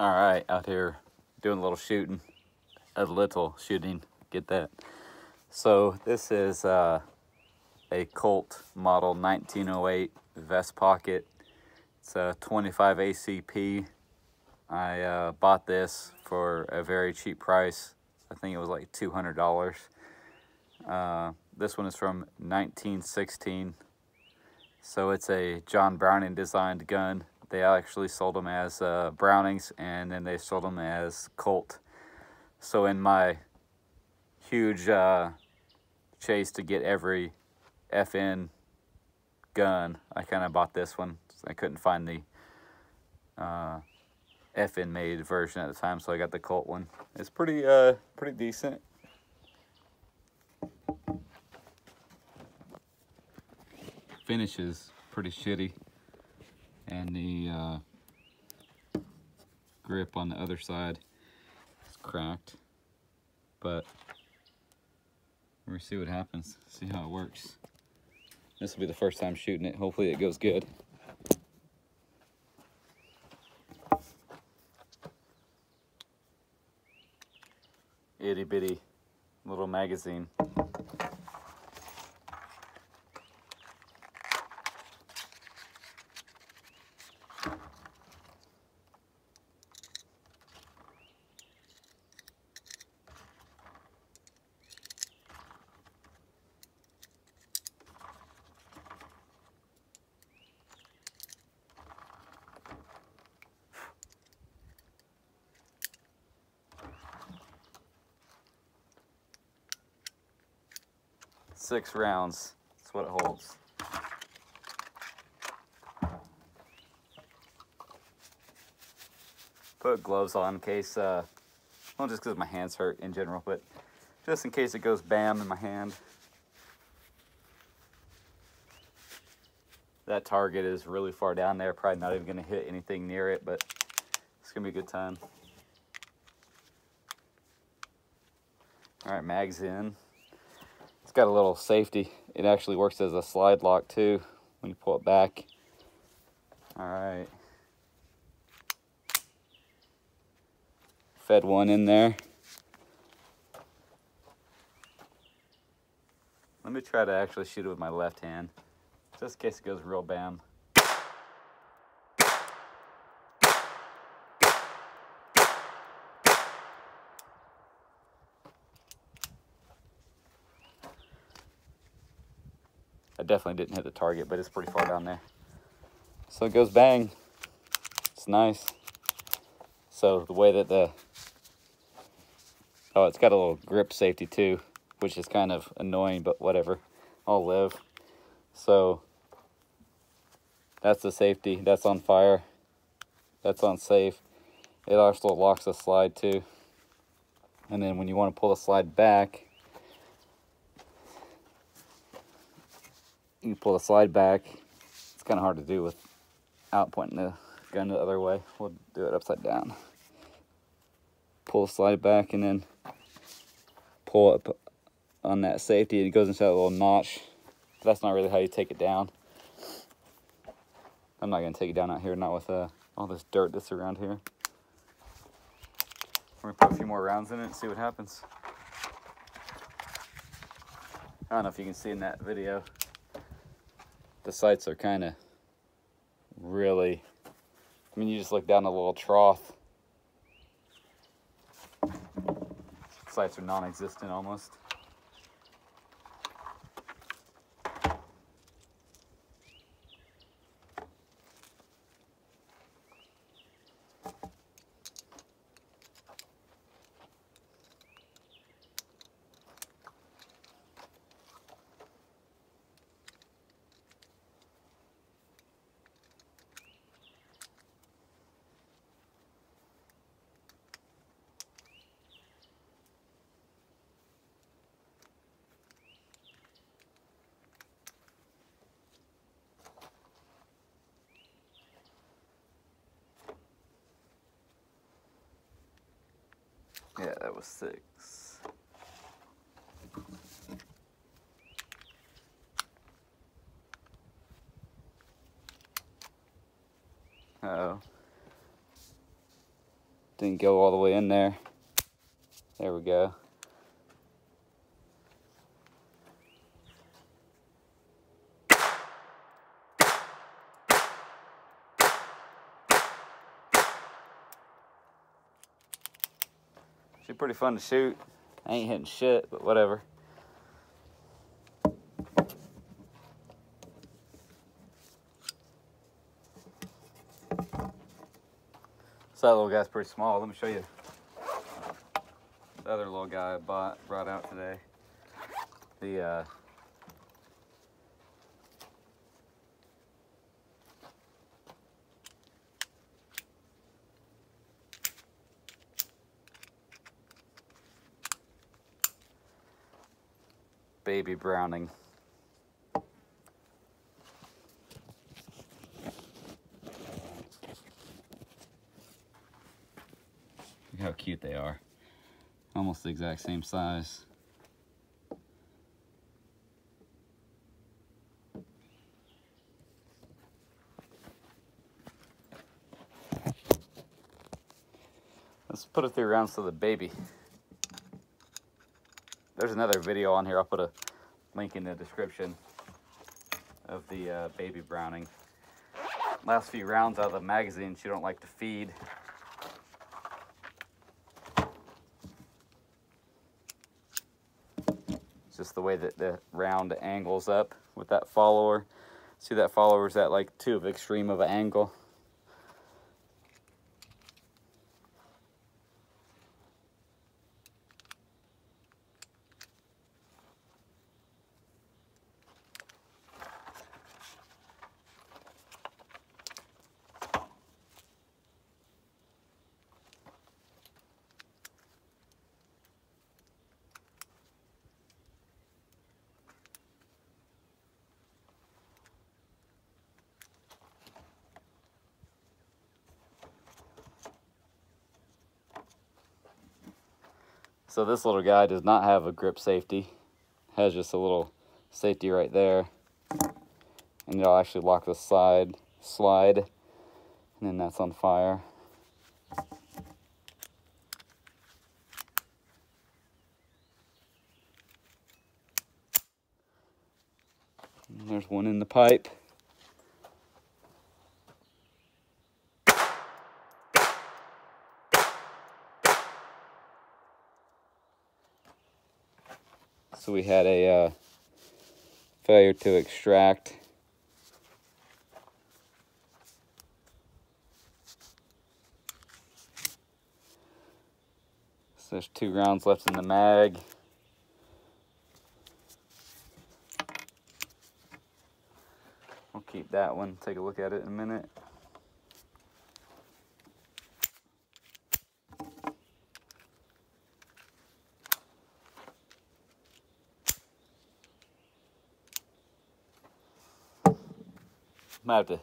All right, out here doing a little shooting, get that. So this is a Colt model 1908 vest pocket. It's a 25 ACP. I bought this for a very cheap price. I think it was like $200. This one is from 1916. So it's a John Browning designed gun. They actually sold them as Brownings, and then they sold them as Colt. So in my huge chase to get every FN gun, I kind of bought this one. I couldn't find the FN made version at the time, so I got the Colt one. It's pretty decent. Finish is pretty shitty, and the grip on the other side is cracked, but we'll see what happens, see how it works. This will be the first time shooting it. Hopefully it goes good. Itty bitty little magazine. 6 rounds, that's what it holds. Put gloves on in case, well, just because my hands hurt in general, but just in case it goes bam in my hand. That target is really far down there, probably not even going to hit anything near it, but it's going to be a good time. Alright, mag's in. It's got a little safety. It actually works as a slide lock too when you pull it back. Alright. Fed one in there. Let me try to actually shoot it with my left hand, just in case it goes real bam. I definitely didn't hit the target, but it's pretty far down there. So it goes bang. It's nice. So the way that oh, it's got a little grip safety too, which is kind of annoying, but whatever. I'll live. So that's the safety. That's on fire. That's on safe. It also locks the slide too. And then when you want to pull the slide back, you pull the slide back. It's kind of hard to do without pointing the gun the other way. We'll do it upside down. Pull the slide back and then pull up on that safety. It goes into that little notch. But that's not really how you take it down. I'm not going to take it down out here, not with all this dirt that's around here. We're going to put a few more rounds in it and see what happens. I don't know if you can see in that video. The sights are kind of really, I mean, you just look down the little trough. Sights are non-existent almost. Yeah, that was 6. Uh-oh. Didn't go all the way in there. There we go. She's pretty fun to shoot. I ain't hitting shit, but whatever. So that little guy's pretty small. Let me show you the other little guy I brought out today. The baby Browning. Look how cute they are. Almost the exact same size. Let's put it 3 rounds to the baby. There's another video on here. I'll put a link in the description of the baby Browning. Last few rounds out of the magazine, she don't like to feed. It's just the way that the round angles up with that follower. See, that follower's at like too extreme of an angle. So this little guy does not have a grip safety. Has just a little safety right there. And it'll actually lock the slide, and then that's on fire. And there's one in the pipe. So we had a failure to extract. So there's 2 rounds left in the mag. I'll keep that one, take a look at it in a minute. Might have to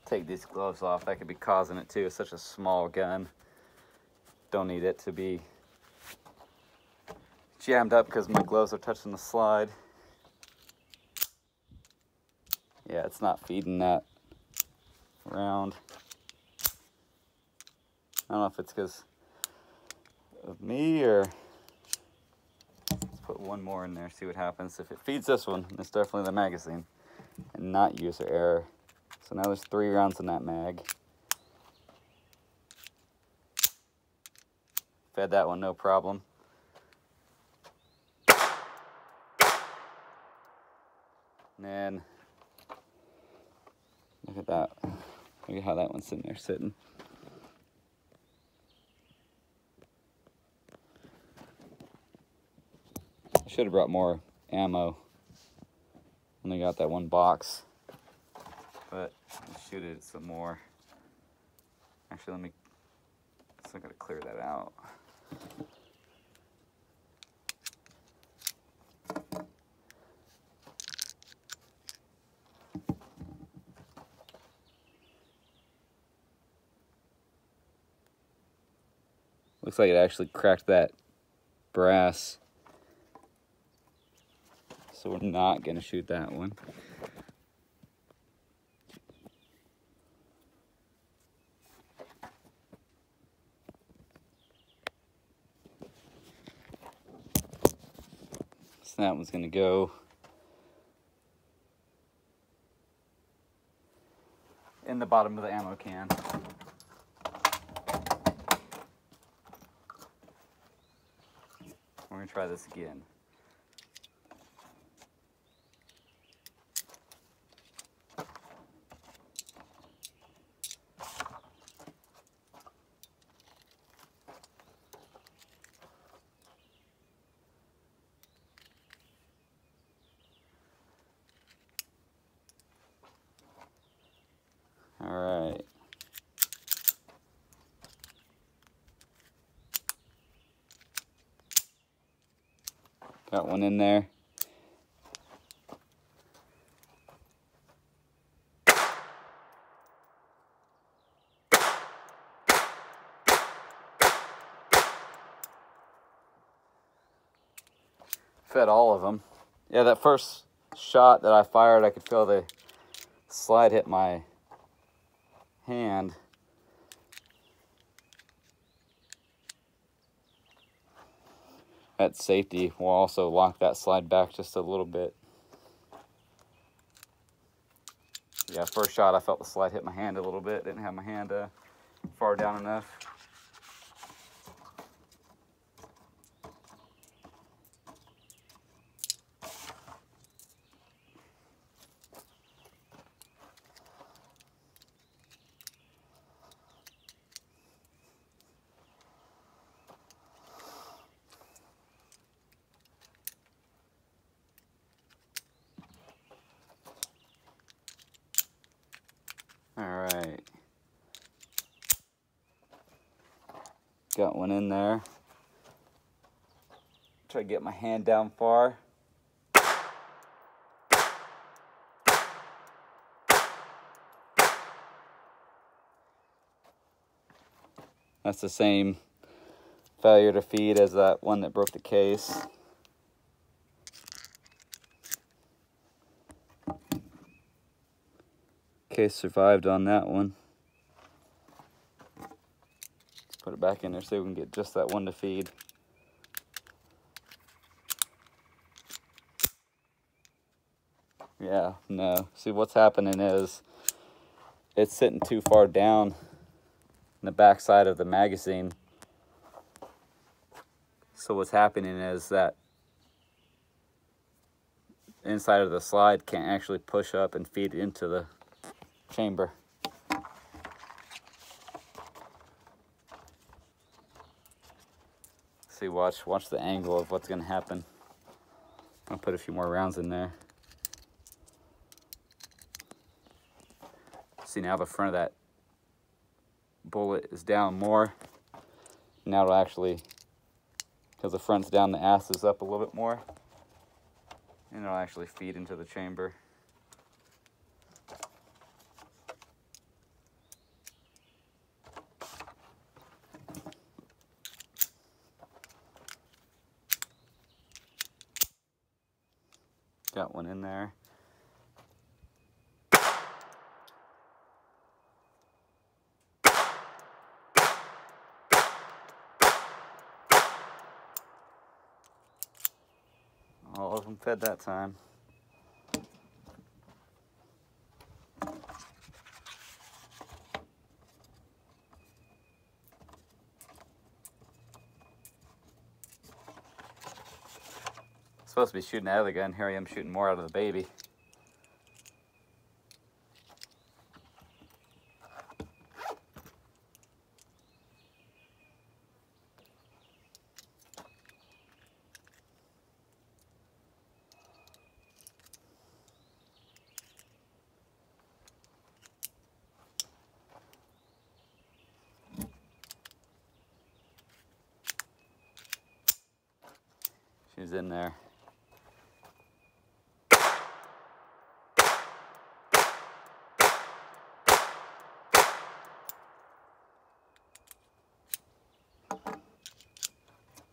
take these gloves off. That could be causing it too. It's such a small gun. Don't need it to be jammed up because my gloves are touching the slide. Yeah, it's not feeding that round. I don't know if it's because of me or... Let's put one more in there, see what happens. If it feeds this one, it's definitely the magazine and not user error. So now there's 3 rounds in that mag. Fed that one, no problem. And then, look at that. Look at how that one's sitting there sitting. I should have brought more ammo. Only got that 1 box. But let's shoot it some more. Actually, let me... So I gotta clear that out. Looks like it actually cracked that brass. So we're not gonna shoot that one. So that one's going to go in the bottom of the ammo can. We're going to try this again. All right. Got one in there. Fed all of them. Yeah, that first shot that I fired, I could feel the slide hit my hand. At safety, we'll also lock that slide back just a little bit. Yeah, first shot I felt the slide hit my hand a little bit. Didn't have my hand far down enough. All right. Got one in there. Try to get my hand down far. That's the same failure to feed as that one that broke the case. Case survived on that one. Let's put it back in there so we can get just that one to feed. Yeah, no. See, what's happening is it's sitting too far down in the back side of the magazine. So what's happening is that inside of the slide can't actually push up and feed into the chamber. See, watch the angle of what's going to happen. I'll put a few more rounds in there. See, now the front of that bullet is down more. Now it'll actually, because the front's down, the ass is up a little bit more, and it'll actually feed into the chamber. Got one in there. All of them fed that time. Supposed to be shooting out of the gun. Here I am shooting more out of the baby. She's in there.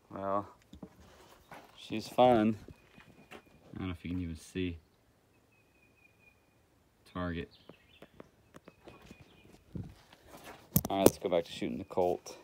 Well, she's fun. I don't know if you can even see target. All right, let's go back to shooting the Colt.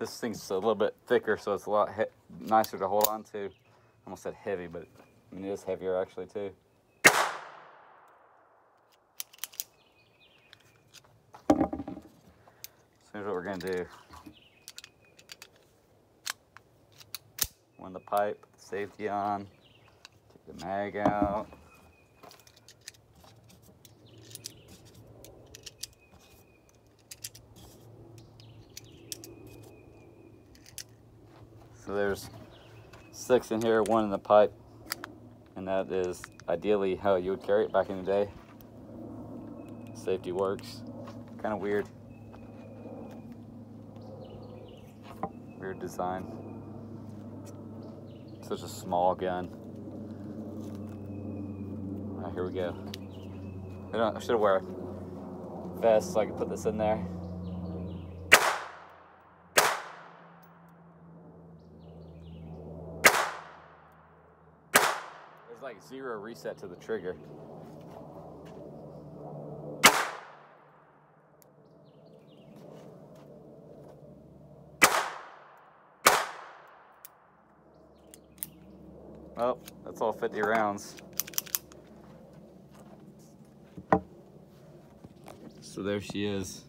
This thing's a little bit thicker, so it's a lot nicer to hold on to. I almost said heavy, but I mean, it is heavier actually too. So here's what we're gonna do. Wind the pipe, safety on, take the mag out. So there's 6 in here, 1 in the pipe, and that is ideally how you would carry it back in the day. Safety works. Kind of weird. Weird design. Such a small gun. All right, here we go. I should wear a vest so I can put this in there. There's like 0 reset to the trigger. Well, that's all 50 rounds. So there she is.